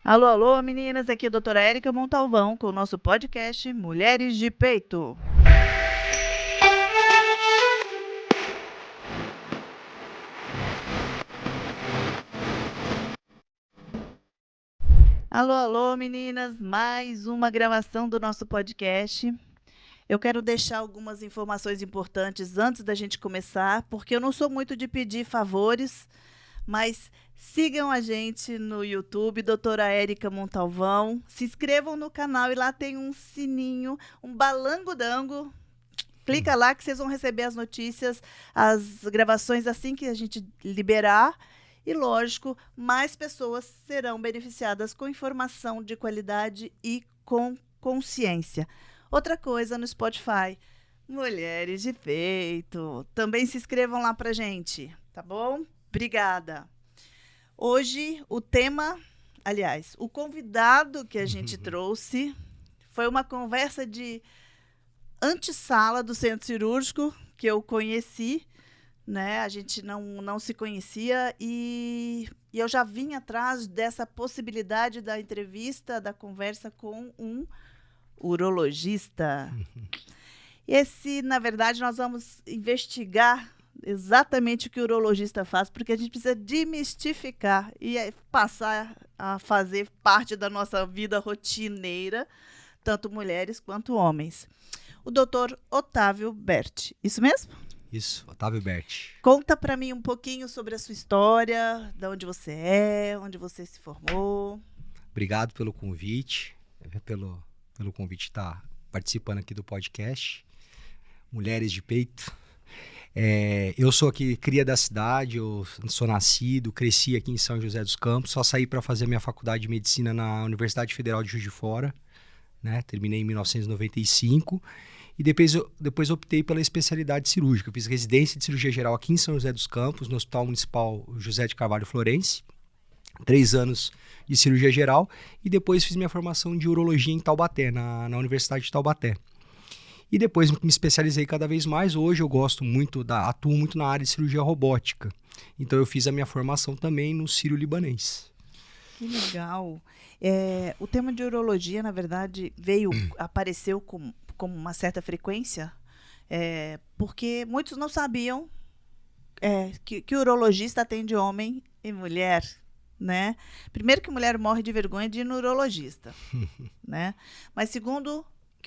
Alô, alô, meninas, aqui é a doutora Érica Montalvão com o nosso podcast Mulheres de Peito. Alô, alô, meninas, mais uma gravação do nosso podcast. Eu quero deixar algumas informações importantes antes da gente começar, porque eu não sou muito de pedir favores, mas sigam a gente no YouTube, doutora Érica Montalvão. Se inscrevam no canal e lá tem um sininho, um balango-dango. Clica lá que vocês vão receber as notícias, as gravações assim que a gente liberar. E, lógico, mais pessoas serão beneficiadas com informação de qualidade e com consciência. Outra coisa no Spotify, Mulheres de Peito. Também se inscrevam lá pra gente, tá bom? Obrigada. Hoje, o convidado que a gente trouxe foi uma conversa de antessala do centro cirúrgico que eu conheci, né? A gente não se conhecia e eu já vim atrás dessa possibilidade da entrevista, da conversa com um urologista. Na verdade, nós vamos investigar exatamente o que o urologista faz, porque a gente precisa demistificar e passar a fazer parte da nossa vida rotineira, tanto mulheres quanto homens. O doutor Otávio Berti. Isso mesmo? Isso, Otávio Berti. Conta para mim um pouquinho sobre a sua história, de onde você é, onde você se formou. Obrigado pelo convite, pelo convite estar participando aqui do podcast Mulheres de Peito. Eu sou aqui, cria da cidade, eu sou nascido, cresci aqui em São José dos Campos, só saí para fazer minha faculdade de medicina na Universidade Federal de Juiz de Fora, né? Terminei em 1995 e depois optei pela especialidade cirúrgica. Eu fiz residência de cirurgia geral aqui em São José dos Campos, no Hospital Municipal José de Carvalho Florence, 3 anos de cirurgia geral, e depois fiz minha formação de urologia em Taubaté, na Universidade de Taubaté. E depois me especializei cada vez mais. Hoje eu atuo muito na área de cirurgia robótica. Então eu fiz a minha formação também no Sírio-Libanês. Que legal. O tema de urologia, na verdade, apareceu com uma certa frequência, porque muitos não sabiam que urologista atende homem e mulher, né? Primeiro que mulher morre de vergonha de ir no urologista, né? Mas segundo,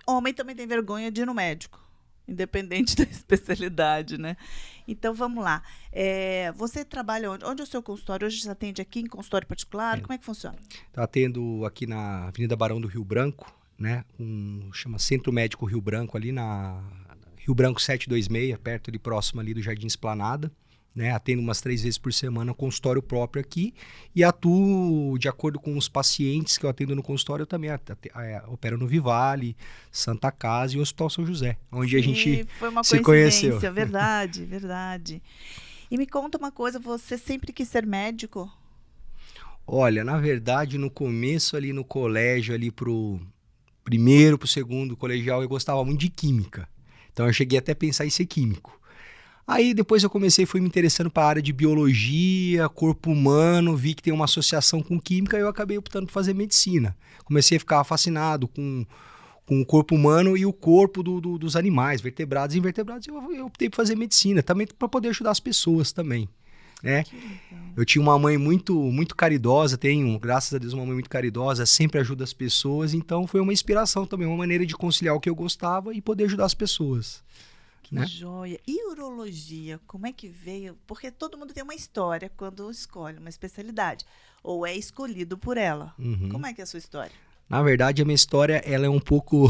homem também tem vergonha de ir no médico, independente da especialidade, né? Então, vamos lá. Você trabalha onde? Onde é o seu consultório? Hoje você atende aqui em consultório particular? Como é que funciona? Eu atendo aqui na Avenida Barão do Rio Branco, né? Chama Centro Médico Rio Branco, ali na Rio Branco 726, perto ali, próximo ali do Jardim Esplanada. Né? Atendo umas 3 vezes por semana, consultório próprio aqui, e atuo de acordo com os pacientes que eu atendo no consultório. Eu também opero no Vivale, Santa Casa e o Hospital São José, onde a gente foi uma se conheceu. Verdade, verdade. E me conta uma coisa, você sempre quis ser médico? Olha, na verdade, no começo ali no colégio, ali pro primeiro, pro segundo colegial, eu gostava muito de química. Então eu cheguei até a pensar em ser químico. Aí depois eu fui me interessando para a área de biologia, corpo humano, vi que tem uma associação com química e eu acabei optando por fazer medicina. Comecei a ficar fascinado com o corpo humano e o corpo dos animais, vertebrados e invertebrados. Eu optei por fazer medicina, também para poder ajudar as pessoas também. Né? Eu tinha uma mãe muito, muito caridosa, tenho, graças a Deus, uma mãe muito caridosa, sempre ajuda as pessoas, então foi uma inspiração também, uma maneira de conciliar o que eu gostava e poder ajudar as pessoas. Que né? Joia. E urologia, como é que veio? Porque todo mundo tem uma história quando escolhe uma especialidade, ou é escolhido por ela. Como é que é a sua história? Na verdade, a minha história ela é um pouco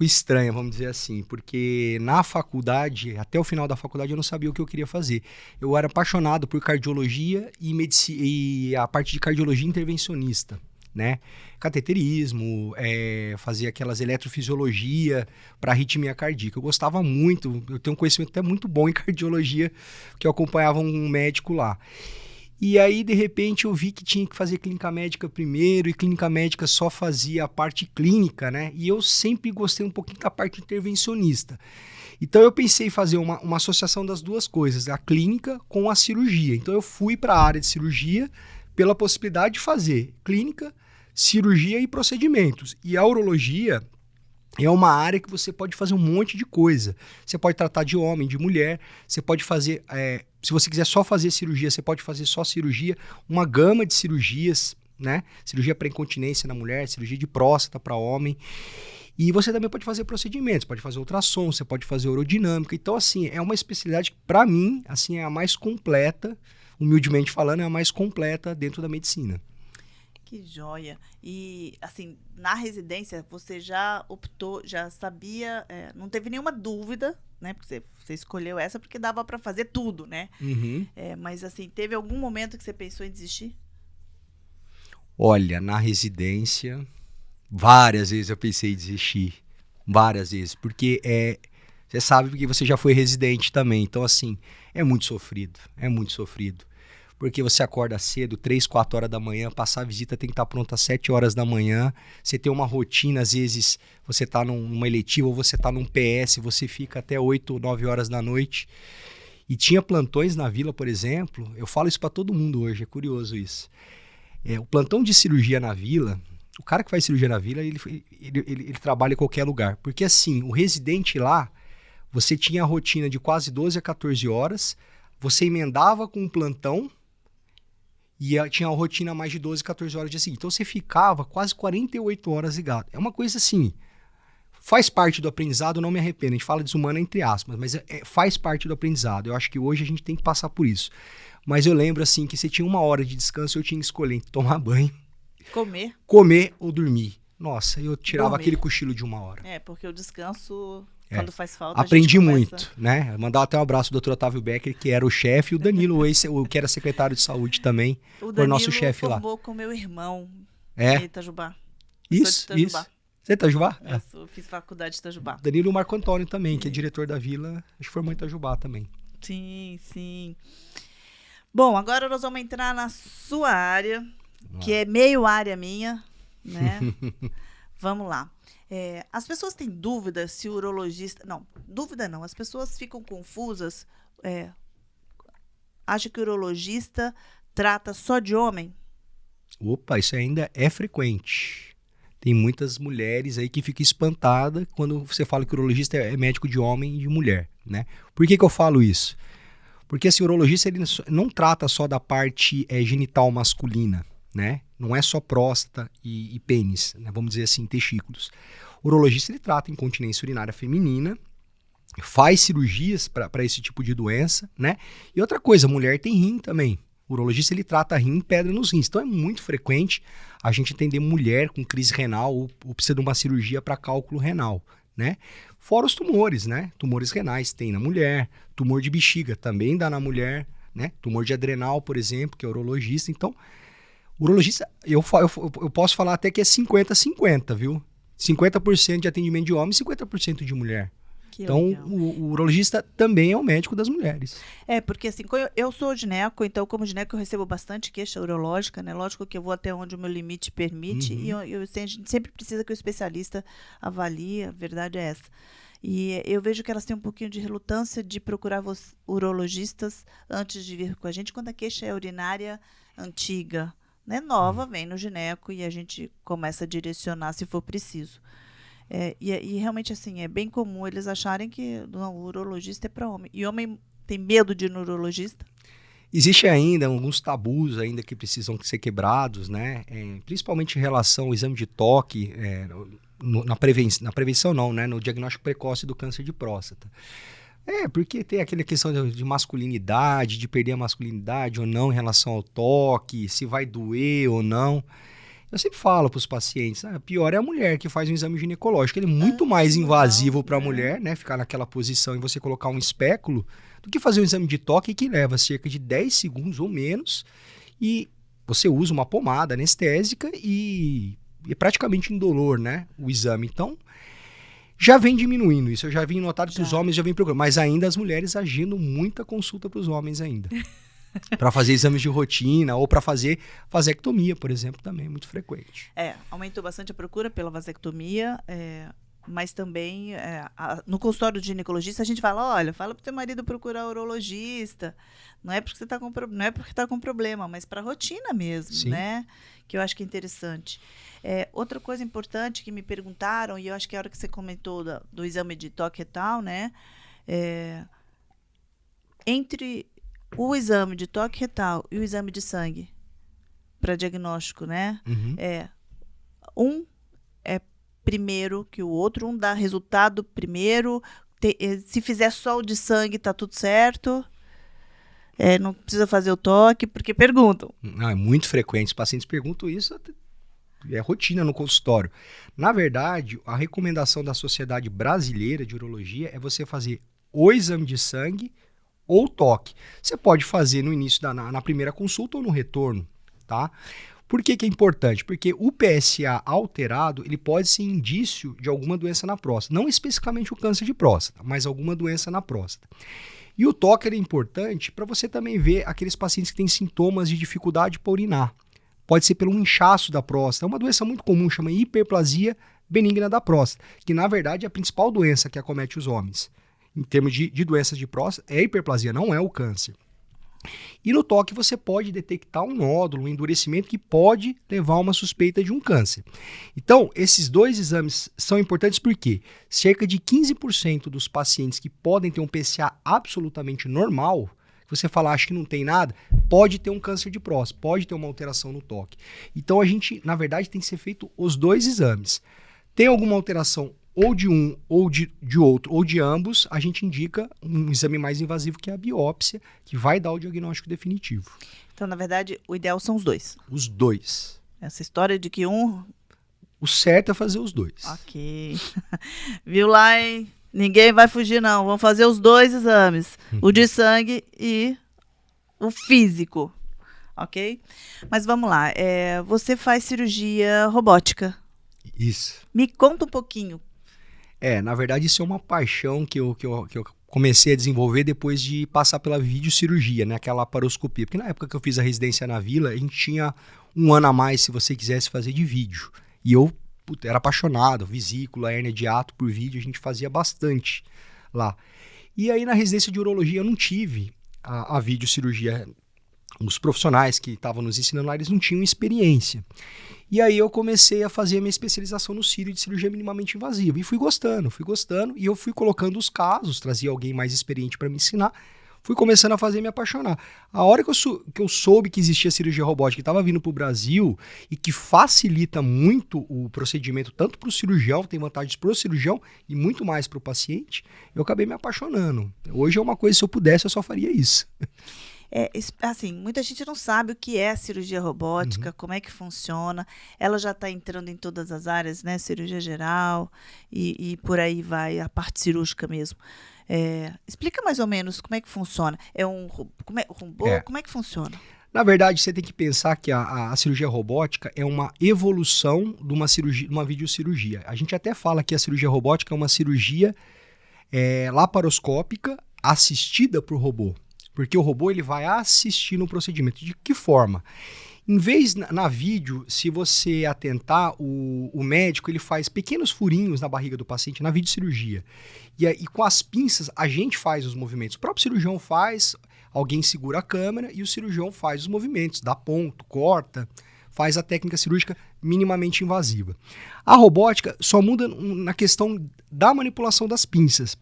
estranha, vamos dizer assim, porque na faculdade, até o final da faculdade, eu não sabia o que eu queria fazer. Eu era apaixonado por cardiologia e a parte de cardiologia intervencionista. Né? Cateterismo, fazia aquelas eletrofisiologia para arritmia cardíaca. Eu gostava muito, eu tenho um conhecimento até muito bom em cardiologia, que eu acompanhava um médico lá. E aí, de repente, eu vi que tinha que fazer clínica médica primeiro, e clínica médica só fazia a parte clínica, né? E eu sempre gostei um pouquinho da parte intervencionista. Então eu pensei em fazer uma associação das duas coisas, a clínica com a cirurgia. Então eu fui para a área de cirurgia, pela possibilidade de fazer clínica, cirurgia e procedimentos. E a urologia é uma área que você pode fazer um monte de coisa. Você pode tratar de homem, de mulher, você pode fazer, se você quiser só fazer cirurgia, você pode fazer só cirurgia, uma gama de cirurgias, né? Cirurgia para incontinência na mulher, cirurgia de próstata para homem. E você também pode fazer procedimentos, pode fazer ultrassom, você pode fazer urodinâmica. Então, assim, é uma especialidade que, para mim, assim, é a mais completa, humildemente falando, é a mais completa dentro da medicina. Que joia. E, assim, na residência, você já optou, já sabia, não teve nenhuma dúvida, né? Porque você escolheu essa porque dava para fazer tudo, né? Uhum. Mas, assim, teve algum momento que você pensou em desistir? Olha, na residência, várias vezes eu pensei em desistir. Várias vezes. Porque você sabe que você já foi residente também. Então, assim, é muito sofrido. É muito sofrido. Porque você acorda cedo, 3, 4 horas da manhã, passar a visita tem que estar pronta às 7 horas da manhã. Você tem uma rotina, às vezes você está numa eletiva ou você está num PS, você fica até 8, 9 horas da noite. E tinha plantões na vila, por exemplo, eu falo isso para todo mundo hoje, é curioso isso. O plantão de cirurgia na vila, o cara que faz cirurgia na vila, ele trabalha em qualquer lugar. Porque assim, o residente lá, você tinha a rotina de quase 12 a 14 horas, você emendava com um plantão, e tinha uma rotina mais de 12, 14 horas de seguida. Então você ficava quase 48 horas ligado. É uma coisa assim, faz parte do aprendizado, não me arrependo. A gente fala desumano entre aspas, mas faz parte do aprendizado. Eu acho que hoje a gente tem que passar por isso. Mas eu lembro assim que você tinha 1 hora de descanso, eu tinha que escolher entre tomar banho, comer ou dormir. Nossa, eu tirava aquele cochilo de 1 hora. Porque o descanso... Quando faz falta, aprendi muito, né? Mandar até um abraço do Dr. Otávio Becker, que era o chefe, e o Danilo, que era secretário de saúde também, foi nosso chefe lá. O Danilo formou com meu irmão em Itajubá. Isso. Você é Itajubá? Eu fiz faculdade de Itajubá. Danilo e o Marco Antônio também, que é diretor da vila, acho que formou em Itajubá também. Sim, sim. Bom, agora nós vamos entrar na sua área, que é meio área minha, né? Vamos lá. As pessoas têm dúvida se o urologista... Não, dúvida não. As pessoas ficam confusas. Acham que o urologista trata só de homem? Opa, isso ainda é frequente. Tem muitas mulheres aí que ficam espantadas quando você fala que o urologista é médico de homem e de mulher, né? Por que eu falo isso? Porque assim, o urologista ele não trata só da parte genital masculina, né? Não é só próstata e pênis, né? Vamos dizer assim, testículos. O urologista ele trata incontinência urinária feminina, faz cirurgias para esse tipo de doença, né? E outra coisa, mulher tem rim também. O urologista ele trata rim e pedra nos rins. Então é muito frequente a gente atender mulher com crise renal ou precisa de uma cirurgia para cálculo renal, né? Fora os tumores, né? Tumores renais tem na mulher, tumor de bexiga também dá na mulher, né? Tumor de adrenal, por exemplo, que é urologista. Então, o urologista, eu posso falar até que é 50-50, viu? 50% de atendimento de homem e 50% de mulher. Então, o urologista também é o médico das mulheres. Porque assim, eu sou gineco, então como gineco eu recebo bastante queixa urológica, né? Lógico que eu vou até onde o meu limite permite, e a gente sempre precisa que o especialista avalie, a verdade é essa. E eu vejo que elas têm um pouquinho de relutância de procurar urologistas antes de vir com a gente, quando a queixa é urinária antiga, né? Nova, vem no gineco e a gente começa a direcionar se for preciso. E realmente assim, é bem comum eles acharem que o urologista é para homem. E homem tem medo de ir no urologista? Existe ainda alguns tabus ainda que precisam ser quebrados, né? Principalmente em relação ao exame de toque, na prevenção não, né? No diagnóstico precoce do câncer de próstata. Porque tem aquela questão de masculinidade, de perder a masculinidade ou não em relação ao toque, se vai doer ou não. Eu sempre falo para os pacientes, pior é a mulher que faz um exame ginecológico. Ele é muito mais invasivo para a mulher, né? Ficar naquela posição e você colocar um espéculo, do que fazer um exame de toque que leva cerca de 10 segundos ou menos. E você usa uma pomada anestésica e é praticamente indolor, né? O exame. Então, já vem diminuindo isso. Eu já vim notado que os homens já vêm procurando. Mas ainda as mulheres agindo muita consulta para os homens ainda. Para fazer exames de rotina ou para fazer vasectomia, por exemplo, também é muito frequente. Aumentou bastante a procura pela vasectomia. mas também no consultório de ginecologista a gente fala, olha, fala pro teu marido procurar urologista, não é porque você tá não é porque tá com problema, mas para rotina mesmo, Sim. né? Que eu acho que é interessante. Outra coisa importante que me perguntaram, e eu acho que é a hora que você comentou do exame de toque retal, né? Entre o exame de toque retal e o exame de sangue para diagnóstico, né? Uhum. Um é primeiro que o outro, um dá resultado primeiro. Se fizer só o de sangue, tá tudo certo. Não precisa fazer o toque, porque perguntam. É muito frequente. Os pacientes perguntam isso, é rotina no consultório. Na verdade, a recomendação da Sociedade Brasileira de Urologia é você fazer o exame de sangue ou toque. Você pode fazer no início, na primeira consulta ou no retorno, tá? Por que é importante? Porque o PSA alterado, ele pode ser indício de alguma doença na próstata. Não especificamente o câncer de próstata, mas alguma doença na próstata. E o toque é importante para você também ver aqueles pacientes que têm sintomas de dificuldade para urinar. Pode ser pelo inchaço da próstata. É uma doença muito comum, chama hiperplasia benigna da próstata, que na verdade é a principal doença que acomete os homens. Em termos de doenças de próstata, é a hiperplasia, não é o câncer. E no toque você pode detectar um nódulo, um endurecimento que pode levar a uma suspeita de um câncer. Então, esses dois exames são importantes porque cerca de 15% dos pacientes que podem ter um PSA absolutamente normal, você fala, acho que não tem nada, pode ter um câncer de próstata, pode ter uma alteração no toque. Então, a gente, na verdade, tem que ser feito os dois exames. Tem alguma alteração ou de um, ou de outro, ou de ambos, a gente indica um exame mais invasivo, que é a biópsia, que vai dar o diagnóstico definitivo. Então, na verdade, o ideal são os dois. Os dois. Essa história de que um... O certo é fazer os dois. Ok. Viu lá, hein? Ninguém vai fugir, não. Vamos fazer os dois exames. O de sangue e o físico. Ok? Mas vamos lá. Você faz cirurgia robótica. Isso. Me conta um pouquinho. Na verdade, isso é uma paixão que eu comecei a desenvolver depois de passar pela videocirurgia, né? Aquela laparoscopia. Porque na época que eu fiz a residência na Vila, a gente tinha um ano a mais se você quisesse fazer de vídeo. E eu era apaixonado, vesícula, hérnia de hiato por vídeo, a gente fazia bastante lá. E aí na residência de urologia eu não tive a videocirurgia. Os profissionais que estavam nos ensinando lá, eles não tinham experiência. E aí eu comecei a fazer a minha especialização no CIRO de cirurgia minimamente invasiva. E fui gostando. E eu fui colocando os casos, trazia alguém mais experiente para me ensinar. Fui começando a fazer e me apaixonar. A hora que eu soube que existia cirurgia robótica, que estava vindo para o Brasil e que facilita muito o procedimento, tanto para o cirurgião, tem vantagens para o cirurgião e muito mais para o paciente, eu acabei me apaixonando. Hoje é uma coisa, se eu pudesse, eu só faria isso. Assim, muita gente não sabe o que é a cirurgia robótica, como é que funciona. Ela já está entrando em todas as áreas, né? Cirurgia geral e por aí vai a parte cirúrgica mesmo. Explica mais ou menos como é que funciona. Robô? Como é que funciona? Na verdade, você tem que pensar que a cirurgia robótica é uma evolução de uma videocirurgia. A gente até fala que a cirurgia robótica é uma cirurgia laparoscópica assistida por robô. Porque o robô ele vai assistir no procedimento. De que forma? Em vez, na vídeo, se você atentar, o médico ele faz pequenos furinhos na barriga do paciente na videocirurgia. E com as pinças, a gente faz os movimentos. O próprio cirurgião faz, alguém segura a câmera e o cirurgião faz os movimentos, dá ponto, corta, faz a técnica cirúrgica minimamente invasiva. A robótica só muda na questão da manipulação das pinças.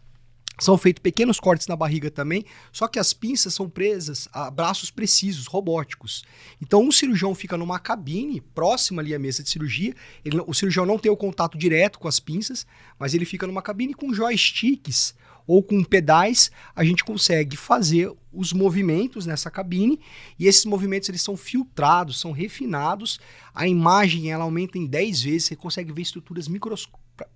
São feitos pequenos cortes na barriga também, só que as pinças são presas a braços precisos, robóticos. Então, um cirurgião fica numa cabine, próxima ali à mesa de cirurgia, o cirurgião não tem o contato direto com as pinças, mas ele fica numa cabine com joysticks ou com pedais, a gente consegue fazer os movimentos nessa cabine, e esses movimentos eles são filtrados, são refinados, a imagem ela aumenta em 10 vezes, você consegue ver estruturas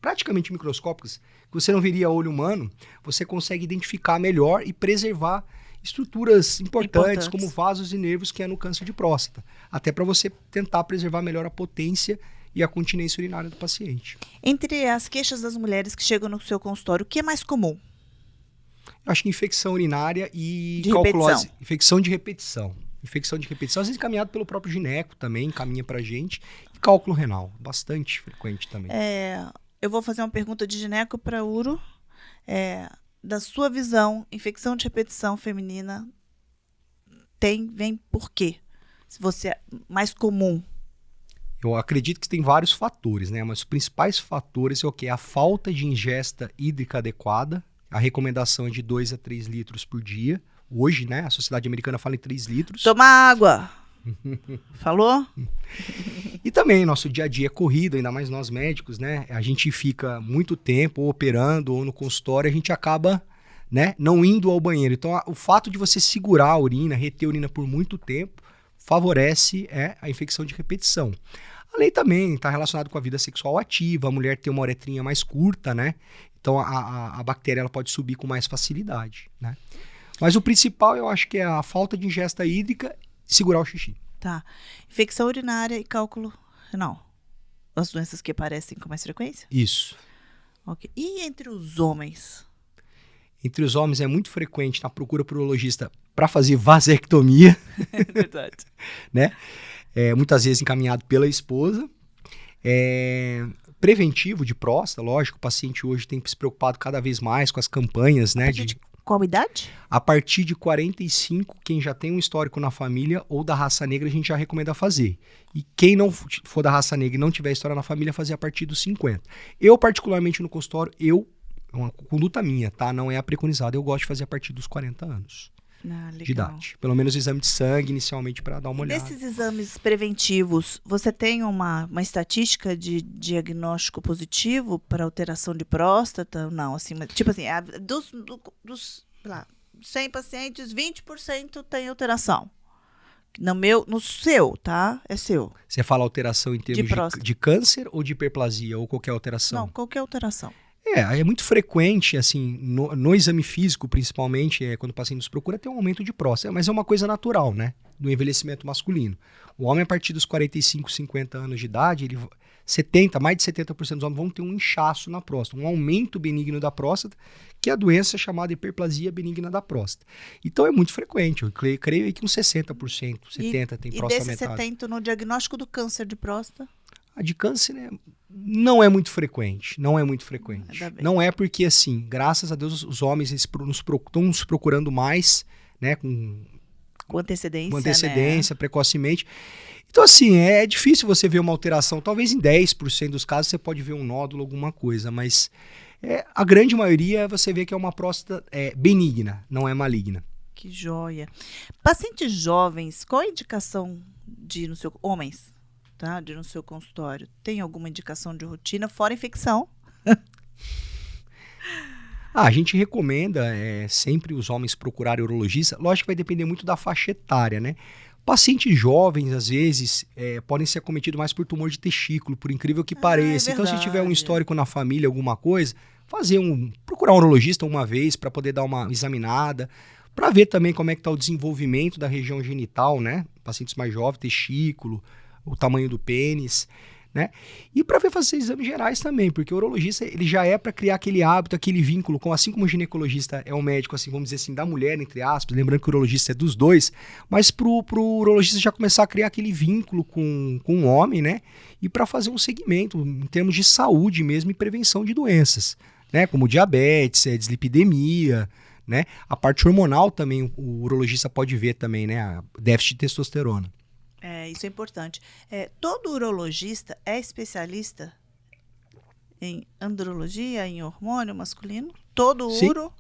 praticamente microscópicas, que você não veria a olho humano, você consegue identificar melhor e preservar estruturas importantes, como vasos e nervos, que é no câncer de próstata, até para você tentar preservar melhor a potência e a continência urinária do paciente. Entre as queixas das mulheres que chegam no seu consultório, o que é mais comum? Eu acho que infecção urinária e calculose. Infecção de repetição. Infecção de repetição, às vezes encaminhado pelo próprio gineco também, encaminha pra gente. E cálculo renal, bastante frequente também. eu vou fazer uma pergunta de gineco para uro. Da sua visão, infecção de repetição feminina vem por quê? Se você é mais comum. Eu acredito que tem vários fatores, né? Mas os principais fatores é o quê? A falta de ingesta hídrica adequada. A recomendação é de 2 a 3 litros por dia. Hoje, né? A Sociedade Americana fala em 3 litros. Toma água! Falou? E também, nosso dia a dia é corrido, ainda mais nós médicos, né? A gente fica muito tempo ou operando ou no consultório, a gente acaba, né, não indo ao banheiro. Então, o fato de você segurar a urina, reter a urina por muito tempo, favorece a infecção de repetição. Além também, está relacionado com a vida sexual ativa, a mulher tem uma uretrinha mais curta, né? Então, a bactéria ela pode subir com mais facilidade, né? Mas o principal, eu acho que é a falta de ingesta hídrica e segurar o xixi. Tá. Infecção urinária e cálculo renal. As doenças que aparecem com mais frequência? Isso. Ok. E entre os homens? Entre os homens é muito frequente na procura por urologista para fazer vasectomia. É verdade. Né? Muitas vezes encaminhado pela esposa. Preventivo de próstata, lógico, o paciente hoje tem se preocupado cada vez mais com as campanhas, né? Qual idade? A partir de 45, quem já tem um histórico na família ou da raça negra, a gente já recomenda fazer. E quem não for da raça negra e não tiver história na família, fazer a partir dos 50. Eu, particularmente no consultório, é uma conduta minha, tá? Não é a preconizada, eu gosto de fazer a partir dos 40 anos. De idade. Pelo menos o exame de sangue inicialmente para dar uma olhada. Nesses exames preventivos, você tem uma estatística de diagnóstico positivo para alteração de próstata? Não, assim, tipo assim, dos 100 pacientes, 20% tem alteração. No seu, tá? É seu. Você fala alteração em termos de câncer ou de hiperplasia ou qualquer alteração? Não, qualquer alteração. É muito frequente, assim, no exame físico, principalmente, quando o paciente nos procura, tem um aumento de próstata, mas é uma coisa natural, né, do envelhecimento masculino. O homem, a partir dos 45, 50 anos de idade, mais de 70% dos homens vão ter um inchaço na próstata, um aumento benigno da próstata, que é a doença chamada hiperplasia benigna da próstata. Então é muito frequente, eu creio que uns 60%, 70% tem próstata aumentada. E desses 70% no diagnóstico do câncer de próstata? A de câncer não é muito frequente, não é muito frequente. Não é porque, assim, graças a Deus, os homens estão nos procurando mais, né, com antecedência, né? Precocemente. Então, assim, é difícil você ver uma alteração. Talvez em 10% dos casos você pode ver um nódulo, alguma coisa, mas a grande maioria você vê que é uma próstata benigna, não é maligna. Que joia. Pacientes jovens, qual a indicação de ir no seu... Homens? Tá, de ir no seu consultório, tem alguma indicação de rotina, fora infecção? A gente recomenda sempre os homens procurarem urologista. Lógico que vai depender muito da faixa etária, né? Pacientes jovens, às vezes, podem ser acometidos mais por tumor de testículo, por incrível que pareça. Então, se tiver um histórico na família, alguma coisa, procurar um urologista uma vez para poder dar uma examinada, para ver também como é que está o desenvolvimento da região genital, né? Pacientes mais jovens, testículo, o tamanho do pênis, né? E para fazer exames gerais também, porque o urologista ele já é para criar aquele hábito, aquele vínculo, assim como o ginecologista é um médico, assim, vamos dizer assim, da mulher, entre aspas, lembrando que o urologista é dos dois, mas pro urologista já começar a criar aquele vínculo com o homem, né? E para fazer um segmento em termos de saúde mesmo e prevenção de doenças, né? Como diabetes, dislipidemia, né? A parte hormonal também, o urologista pode ver também, né? Déficit de testosterona. Isso é importante. Todo urologista é especialista em andrologia, em hormônio masculino? Todo uro?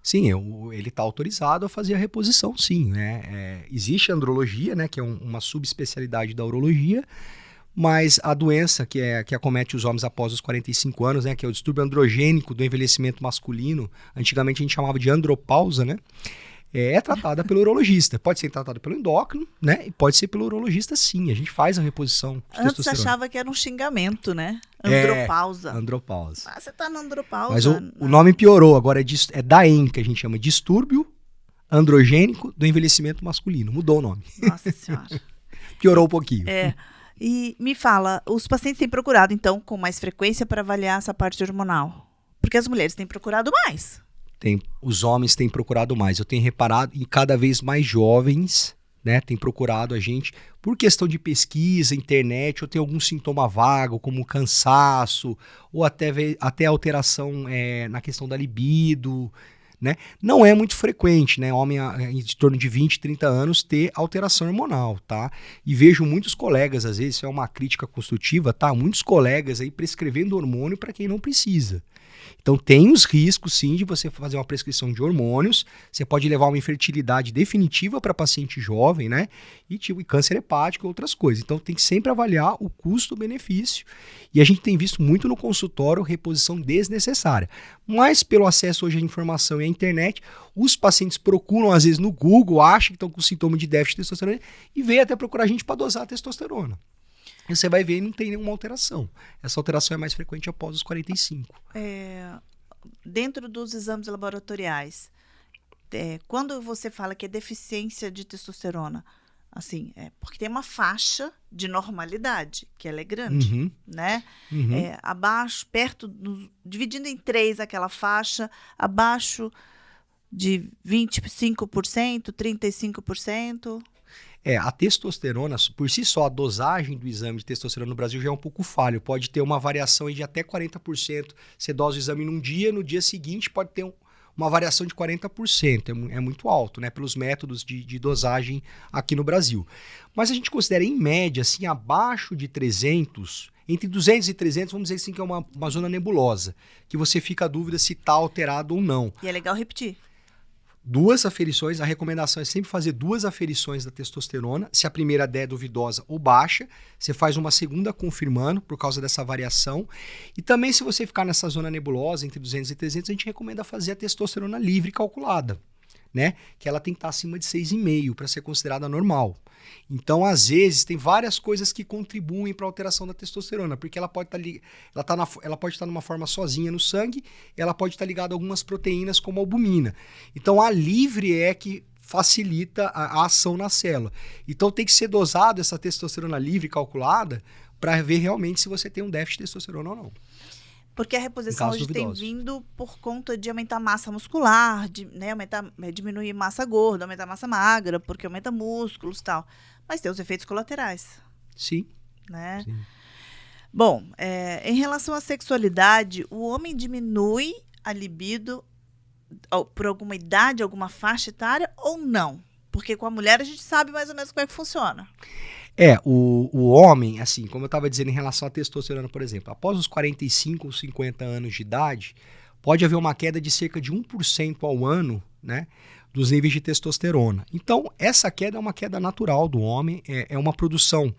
Sim, ele está autorizado a fazer a reposição, sim. Né? Existe a andrologia, né, que é uma subespecialidade da urologia, mas a doença que acomete os homens após os 45 anos, né, que é o distúrbio androgênico do envelhecimento masculino, antigamente a gente chamava de andropausa, né? É tratada pelo urologista. Pode ser tratada pelo endócrino, né? E pode ser pelo urologista, sim. A gente faz a reposição de testosterona. Antes achava que era um xingamento, né? Andropausa. Andropausa. Você tá na andropausa. Mas o nome piorou. Agora é DAEM, que a gente chama distúrbio androgênico do envelhecimento masculino. Mudou o nome. Nossa Senhora. Piorou um pouquinho. E me fala, os pacientes têm procurado, então, com mais frequência para avaliar essa parte hormonal? Porque as mulheres têm procurado mais. Os homens têm procurado mais. Eu tenho reparado em cada vez mais jovens né, tem procurado a gente por questão de pesquisa, internet, ou tem algum sintoma vago, como cansaço, ou até alteração na questão da libido, né? Não é muito frequente, né, homem em torno de 20, 30 anos ter alteração hormonal, tá? E vejo muitos colegas, às vezes, isso é uma crítica construtiva, tá? Muitos colegas aí prescrevendo hormônio para quem não precisa. Então tem os riscos, sim, de você fazer uma prescrição de hormônios. Você pode levar uma infertilidade definitiva para paciente jovem, né? E câncer hepático e outras coisas. Então tem que sempre avaliar o custo-benefício. E a gente tem visto muito no consultório reposição desnecessária. Mas pelo acesso hoje à informação e à internet, os pacientes procuram, às vezes, no Google, acham que estão com sintoma de déficit de testosterona e vêm até procurar a gente para dosar a testosterona. E você vai ver e não tem nenhuma alteração. Essa alteração é mais frequente após os 45. Dentro dos exames laboratoriais, quando você fala que é deficiência de testosterona, assim, porque tem uma faixa de normalidade, que ela é grande, né? Abaixo, dividindo em 3 aquela faixa, abaixo de 25%, 35%. A testosterona, por si só, a dosagem do exame de testosterona no Brasil já é um pouco falho. Pode ter uma variação aí de até 40%. Você dosa o exame num dia, no dia seguinte pode ter uma variação de 40%. É muito alto, né? Pelos métodos de dosagem aqui no Brasil. Mas a gente considera, em média, assim, abaixo de 300, entre 200 e 300, vamos dizer assim, que é uma zona nebulosa, que você fica a dúvida se está alterado ou não. E é legal repetir. 2 aferições, a recomendação é sempre fazer 2 aferições da testosterona. Se a primeira der duvidosa ou baixa, você faz uma segunda confirmando por causa dessa variação. E também, se você ficar nessa zona nebulosa, entre 200 e 300, a gente recomenda fazer a testosterona livre calculada, né? Que ela tem que estar acima de 6,5 para ser considerada normal. Então, às vezes, tem várias coisas que contribuem para a alteração da testosterona, porque ela pode estar numa forma sozinha no sangue, ela pode estar ligada a algumas proteínas como a albumina. Então, a livre é que facilita a ação na célula. Então, tem que ser dosado essa testosterona livre calculada para ver realmente se você tem um déficit de testosterona ou não. Porque a reposição hoje tem vindo por conta de aumentar a massa muscular, diminuir massa gorda, aumentar massa magra, porque aumenta músculos e tal. Mas tem os efeitos colaterais. Sim. Né? Sim. Bom, em relação à sexualidade, o homem diminui a libido por alguma idade, alguma faixa etária ou não? Porque com a mulher a gente sabe mais ou menos como é que funciona. O homem, assim, como eu estava dizendo em relação à testosterona, por exemplo, após os 45 ou 50 anos de idade, pode haver uma queda de cerca de 1% ao ano, né, dos níveis de testosterona. Então, essa queda é uma queda natural do homem, é uma produção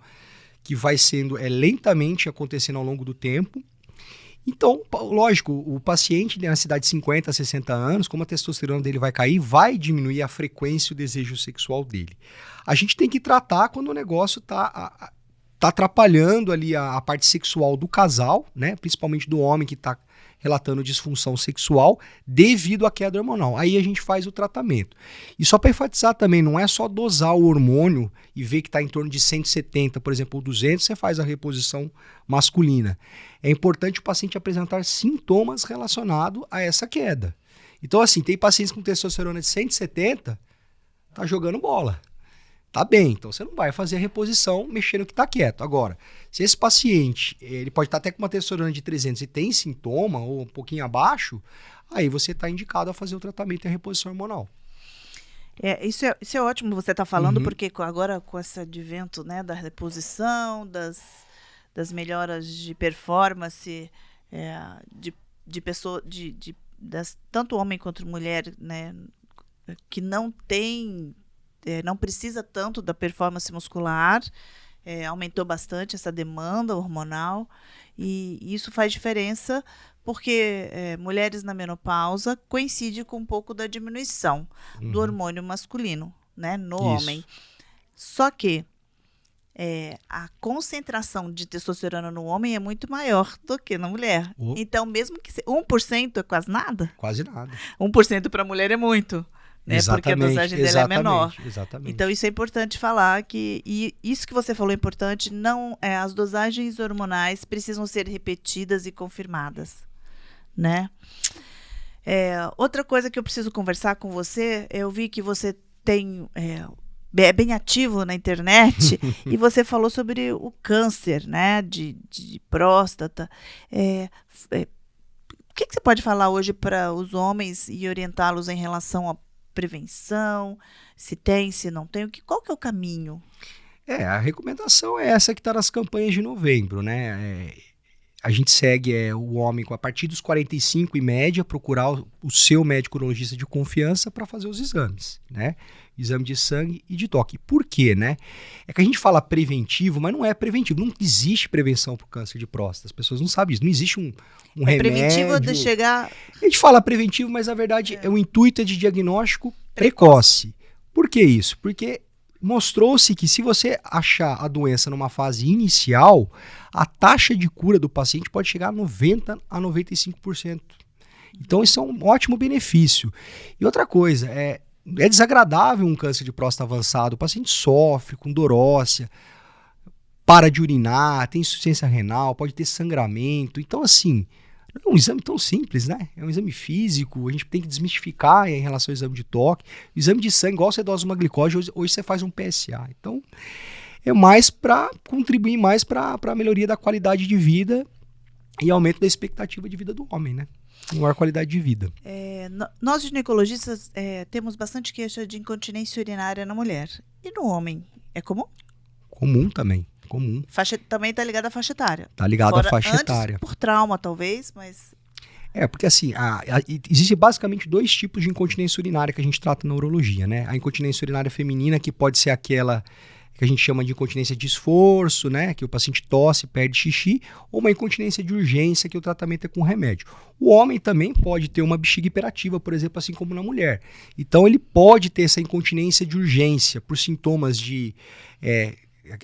que vai sendo lentamente acontecendo ao longo do tempo. Então, lógico, o paciente na cidade de 50, 60 anos, como a testosterona dele vai cair, vai diminuir a frequência e o desejo sexual dele. A gente tem que tratar quando o negócio está atrapalhando ali a parte sexual do casal, né? Principalmente do homem que está relatando disfunção sexual devido à queda hormonal. Aí a gente faz o tratamento. E só para enfatizar também, não é só dosar o hormônio e ver que está em torno de 170, por exemplo, ou 200, você faz a reposição masculina. É importante o paciente apresentar sintomas relacionados a essa queda. Então, assim, tem pacientes com testosterona de 170, tá jogando bola. Tá bem, então você não vai fazer a reposição mexendo que tá quieto. Agora, se esse paciente, ele pode estar até com uma testosterona de 300 e tem sintoma, ou um pouquinho abaixo, aí você está indicado a fazer o tratamento e a reposição hormonal. Isso é ótimo você estar falando, porque agora com esse advento, né, da reposição, das melhoras de performance, de pessoa, tanto homem quanto mulher, né, que não precisa tanto da performance muscular, aumentou bastante essa demanda hormonal, e isso faz diferença porque mulheres na menopausa coincide com um pouco da diminuição do hormônio masculino, né, no homem. Só que a concentração de testosterona no homem é muito maior do que na mulher. Então, mesmo que 1% é quase nada. Quase nada. 1% para a mulher é muito. Né? Porque a dosagem dela é menor. Exatamente. Então, isso é importante falar, e isso que você falou é importante, as dosagens hormonais precisam ser repetidas e confirmadas. Né? Outra coisa que eu preciso conversar com você, eu vi que você tem é bem ativo na internet, e você falou sobre o câncer, né, de próstata. O que você pode falar hoje para os homens e orientá-los em relação à prevenção, se tem, se não tem, qual que é o caminho? A recomendação é essa que está nas campanhas de novembro, né? A gente segue o homem a partir dos 45 em média, procurar o seu médico urologista de confiança para fazer os exames, né? Exame de sangue e de toque. Por quê, né? É que a gente fala preventivo, mas não é preventivo. Não existe prevenção para o câncer de próstata. As pessoas não sabem isso. Não existe um remédio. Preventivo de chegar... A gente fala preventivo, mas na verdade o intuito é de diagnóstico precoce. Por que isso? Porque mostrou-se que se você achar a doença numa fase inicial, a taxa de cura do paciente pode chegar a 90% a 95%. Então isso é um ótimo benefício. E outra coisa, é desagradável um câncer de próstata avançado, o paciente sofre com dorócia, para de urinar, tem insuficiência renal, pode ter sangramento. Então assim, não é um exame tão simples, né? É um exame físico, a gente tem que desmistificar em relação ao exame de toque. O exame de sangue, igual você dosa uma glicose, hoje você faz um PSA. Então, é mais para contribuir mais para a melhoria da qualidade de vida e aumento da expectativa de vida do homem, né? Maior qualidade de vida. Nós ginecologistas temos bastante queixa de incontinência urinária na mulher. E no homem, é comum? Comum também. Comum. Também está ligado à faixa etária. Está ligado à faixa etária. Por trauma, talvez, mas... Porque assim, existe basicamente 2 tipos de incontinência urinária que a gente trata na urologia, né? A incontinência urinária feminina, que pode ser aquela que a gente chama de incontinência de esforço, né? Que o paciente tosse, perde xixi, ou uma incontinência de urgência, que o tratamento é com remédio. O homem também pode ter uma bexiga hiperativa, por exemplo, assim como na mulher. Então ele pode ter essa incontinência de urgência por sintomas de...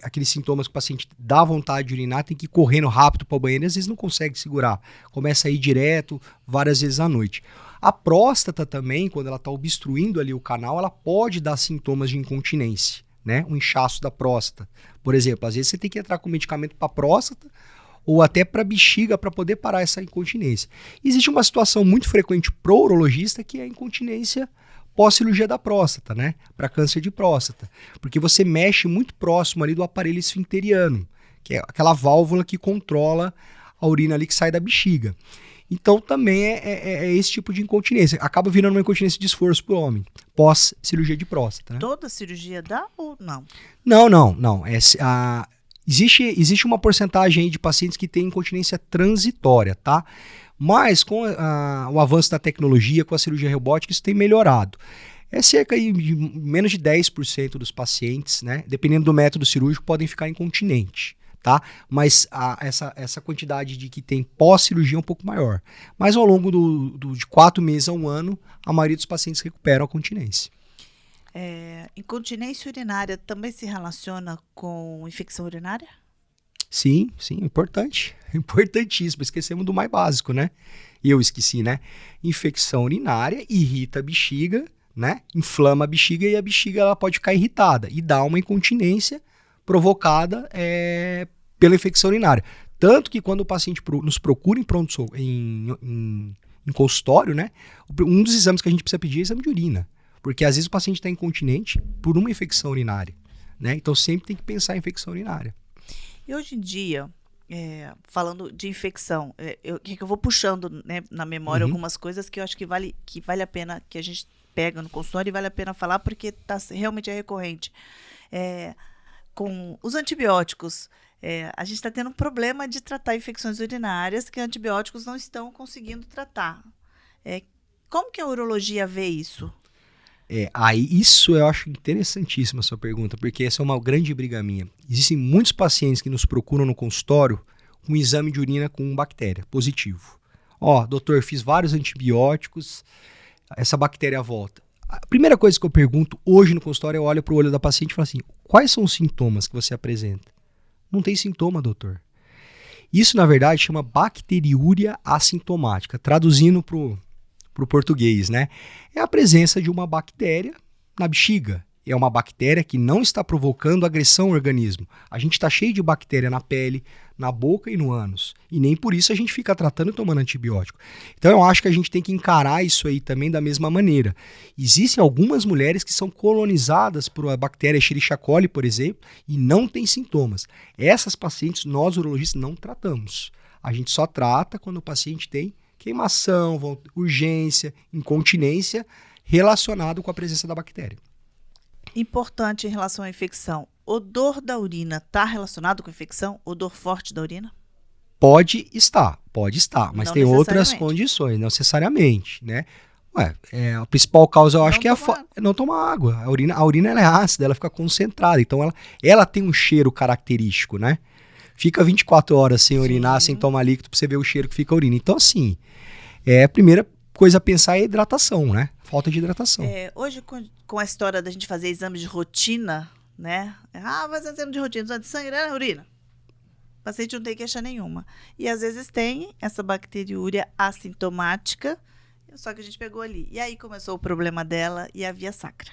aqueles sintomas que o paciente dá vontade de urinar, tem que ir correndo rápido para o banheiro e às vezes não consegue segurar. Começa a ir direto várias vezes à noite. A próstata também, quando ela está obstruindo ali o canal, ela pode dar sintomas de incontinência, né? Um inchaço da próstata. Por exemplo, às vezes você tem que entrar com medicamento para a próstata ou até para a bexiga para poder parar essa incontinência. Existe uma situação muito frequente pro urologista que é a incontinência pós-cirurgia da próstata, né? Para câncer de próstata. Porque você mexe muito próximo ali do aparelho esfinteriano, que é aquela válvula que controla a urina ali que sai da bexiga. Então também é esse tipo de incontinência. Acaba virando uma incontinência de esforço para o homem, pós-cirurgia de próstata. Né? Toda cirurgia dá ou não? Não. Existe uma porcentagem aí de pacientes que têm incontinência transitória, tá? Mas com o avanço da tecnologia, com a cirurgia robótica, isso tem melhorado. É cerca de menos de 10% dos pacientes, né, dependendo do método cirúrgico, podem ficar incontinentes, tá? Mas essa quantidade de que tem pós-cirurgia é um pouco maior. Mas ao longo de 4 meses a 1 ano, a maioria dos pacientes recuperam a continência. Incontinência urinária também se relaciona com infecção urinária? Sim, importante. Importantíssimo. Esquecemos do mais básico, né? Eu esqueci, né? Infecção urinária irrita a bexiga, né? Inflama a bexiga e a bexiga ela pode ficar irritada e dá uma incontinência provocada pela infecção urinária. Tanto que quando o paciente nos procura em consultório, né? Um dos exames que a gente precisa pedir é exame de urina. Porque às vezes o paciente está incontinente por uma infecção urinária, né? Então sempre tem que pensar em infecção urinária. E hoje em dia, falando de infecção, eu vou puxando, né, na memória algumas coisas que eu acho que vale a pena, que a gente pega no consultório e vale a pena falar porque realmente é recorrente. Com os antibióticos, a gente está tendo um problema de tratar infecções urinárias que antibióticos não estão conseguindo tratar. Como que a urologia vê isso? Isso eu acho interessantíssima a sua pergunta, porque essa é uma grande briga minha. Existem muitos pacientes que nos procuram no consultório com um exame de urina com bactéria positivo. Doutor, fiz vários antibióticos, essa bactéria volta. A primeira coisa que eu pergunto hoje no consultório, eu olho para o olho da paciente e falo assim, quais são os sintomas que você apresenta? Não tem sintoma, doutor. Isso, na verdade, chama bacteriúria assintomática, traduzindo para o português, né? É a presença de uma bactéria na bexiga. é uma bactéria que não está provocando agressão ao organismo. A gente está cheio de bactéria na pele, na boca e no ânus. E nem por isso a gente fica tratando e tomando antibiótico. Então eu acho que a gente tem que encarar isso aí também da mesma maneira. Existem algumas mulheres que são colonizadas por a bactéria Escherichia coli, por exemplo, e não têm sintomas. Essas pacientes, nós urologistas, não tratamos. A gente só trata quando o paciente tem queimação, urgência, incontinência, relacionado com a presença da bactéria. Importante em relação à infecção. Odor da urina está relacionado com a infecção? Odor forte da urina? Pode estar, mas Não tem outras necessariamente. condições, não necessariamente, né? A principal causa eu acho Não que é tomar água. não tomar água. A urina ela é ácida, ela fica concentrada, então ela tem um cheiro característico, né? Fica 24 horas sem urinar, sem tomar líquido, pra você ver o cheiro que fica a urina. Então, assim, a primeira coisa a pensar é a hidratação, né? Falta de hidratação. Hoje, com a história da gente fazer exames de rotina, né? Vai fazer exame de rotina, exame de sangue, né? Urina. O paciente não tem queixa nenhuma. E às vezes tem essa bacteriúria assintomática, só que a gente pegou ali. E aí começou o problema dela e a via sacra.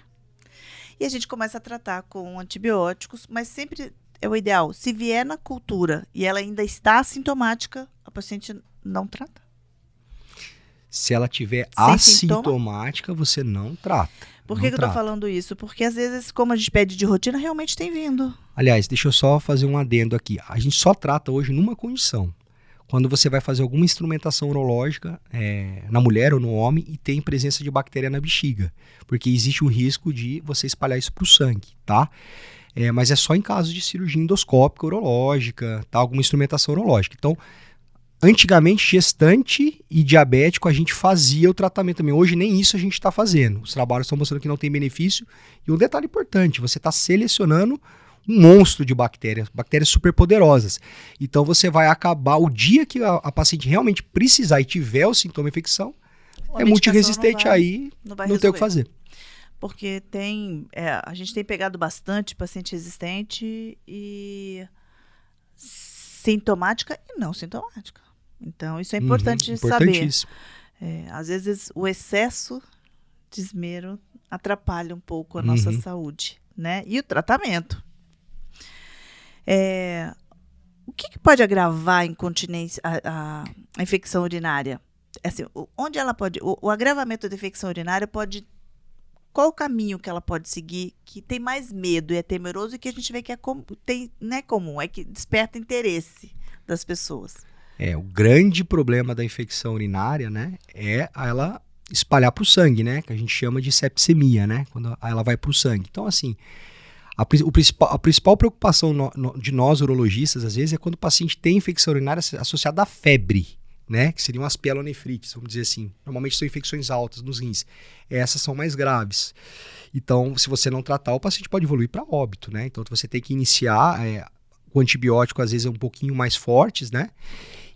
E a gente começa a tratar com antibióticos, mas sempre é o ideal. Se vier na cultura e ela ainda está assintomática, a paciente não trata. Se ela tiver Sem assintomática, você não trata. Por que eu estou falando isso? Porque às vezes, como a gente pede de rotina, realmente tem vindo. Aliás, deixa eu só fazer um adendo aqui. A gente só trata hoje numa condição. Quando você vai fazer alguma instrumentação urológica na mulher ou no homem e tem presença de bactéria na bexiga. Porque existe o risco de você espalhar isso para o sangue, tá? Mas é só em caso de cirurgia endoscópica urológica, tá? Alguma instrumentação urológica. Então, antigamente, gestante e diabético, a gente fazia o tratamento também. Hoje, nem isso a gente está fazendo. Os trabalhos estão mostrando que não tem benefício. E um detalhe importante, você está selecionando um monstro de bactérias super poderosas. Então, você vai acabar, o dia que a paciente realmente precisar e tiver o sintoma de infecção, multiresistente aí, não tem o que fazer. Porque a gente tem pegado bastante paciente resistente e sintomática e não sintomática. Então, isso é importante saber. Às vezes, o excesso de esmero atrapalha um pouco a nossa saúde, né? E o tratamento. O que pode agravar a incontinência, a infecção urinária? Assim, onde ela pode... O agravamento da infecção urinária pode... Qual o caminho que ela pode seguir que tem mais medo e é temeroso e que a gente vê que não é comum, é que desperta interesse das pessoas? O grande problema da infecção urinária, né, é ela espalhar para o sangue, né, que a gente chama de sepsemia, né, quando ela vai para o sangue. Então, assim, a principal preocupação de nós urologistas, às vezes, é quando o paciente tem infecção urinária associada à febre, né, que seriam as pielonefrites, vamos dizer assim. Normalmente são infecções altas nos rins. Essas são mais graves. Então, se você não tratar, o paciente pode evoluir para óbito, né? Então, você tem que iniciar com antibiótico, às vezes, um pouquinho mais fortes, né?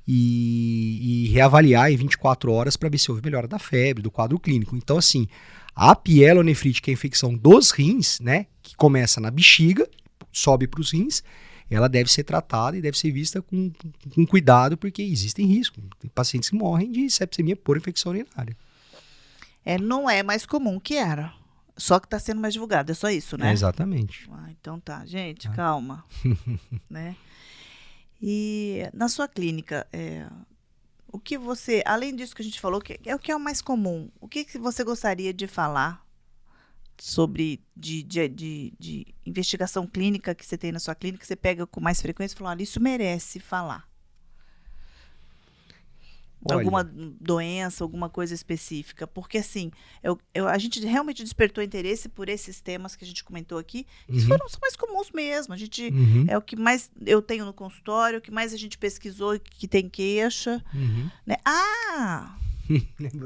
E reavaliar em 24 horas para ver se houve melhora da febre, do quadro clínico. Então, assim, a pielonefrite, que é a infecção dos rins, né, que começa na bexiga, sobe para os rins, ela deve ser tratada e deve ser vista com cuidado, porque existem riscos. Tem pacientes que morrem de sepsemia por infecção urinária. Não é mais comum que era. Só que está sendo mais divulgado, é só isso, né? Exatamente. Então tá, gente, calma. Né? E na sua clínica, o que você, além disso que a gente falou, que é o que é o mais comum, o que você gostaria de falar sobre de investigação clínica que você tem na sua clínica, que você pega com mais frequência e fala, olha, isso merece falar? Olha, alguma doença, alguma coisa específica? Porque, assim, a gente realmente despertou interesse por esses temas que a gente comentou aqui, que são mais comuns mesmo. É o que mais eu tenho no consultório, o que mais a gente pesquisou que tem queixa. Né?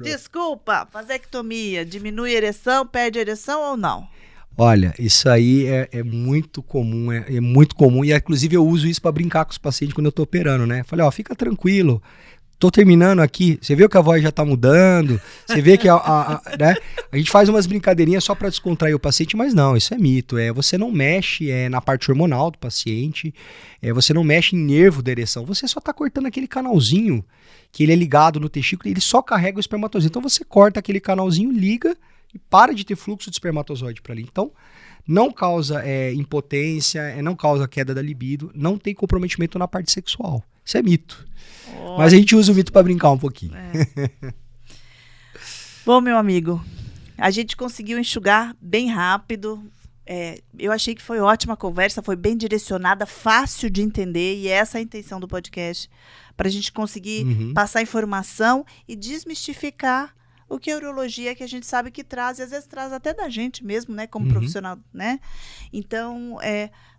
Desculpa, vasectomia, diminui a ereção, perde a ereção ou não? Olha, isso aí é muito comum, é muito comum, e inclusive eu uso isso para brincar com os pacientes quando eu tô operando, né? Falei, fica tranquilo, tô terminando aqui, você viu que a voz já tá mudando, você vê que né? A gente faz umas brincadeirinhas só para descontrair o paciente, mas não, isso é mito, você não mexe na parte hormonal do paciente, você não mexe em nervo da ereção, você só tá cortando aquele canalzinho que ele é ligado no testículo e ele só carrega o espermatozoide. Então você corta aquele canalzinho, liga e para de ter fluxo de espermatozoide para ali. Então não causa impotência, não causa queda da libido, não tem comprometimento na parte sexual. Isso é mito. Mas a gente usa o mito para brincar um pouquinho. Bom, meu amigo, a gente conseguiu enxugar bem rápido. Eu achei que foi ótima a conversa, foi bem direcionada, fácil de entender, e essa é a intenção do podcast, para a gente conseguir passar informação e desmistificar o que a urologia, que a gente sabe que traz, e às vezes traz até da gente mesmo, né, como profissional, né? Então,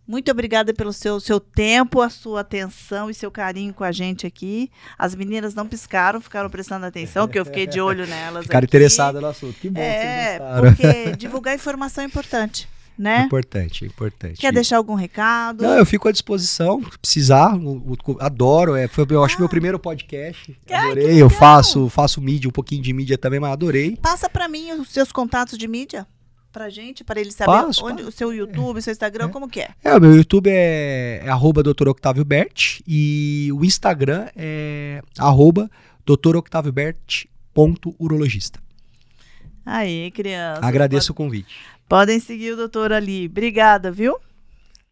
muito obrigada pelo seu tempo, a sua atenção e seu carinho com a gente aqui. As meninas não piscaram, ficaram prestando atenção, que eu fiquei de olho nelas. Ficaram interessadas no assunto. Que bom que vocês gostaram. Porque divulgar informação é importante, né? Importante. Quer deixar algum recado? Não, eu fico à disposição, se precisar. Adoro, eu acho meu primeiro podcast. Adorei, eu faço mídia, um pouquinho de mídia também, mas adorei. Passa pra mim os seus contatos de mídia, pra gente, para eles saberem onde o seu YouTube, o seu Instagram, como que é? O meu YouTube é @Dr. Octávio Bert e o Instagram é @droctaviobert.urologista. Aí, crianças. Agradeço o convite. Podem seguir o doutor ali. Obrigada, viu?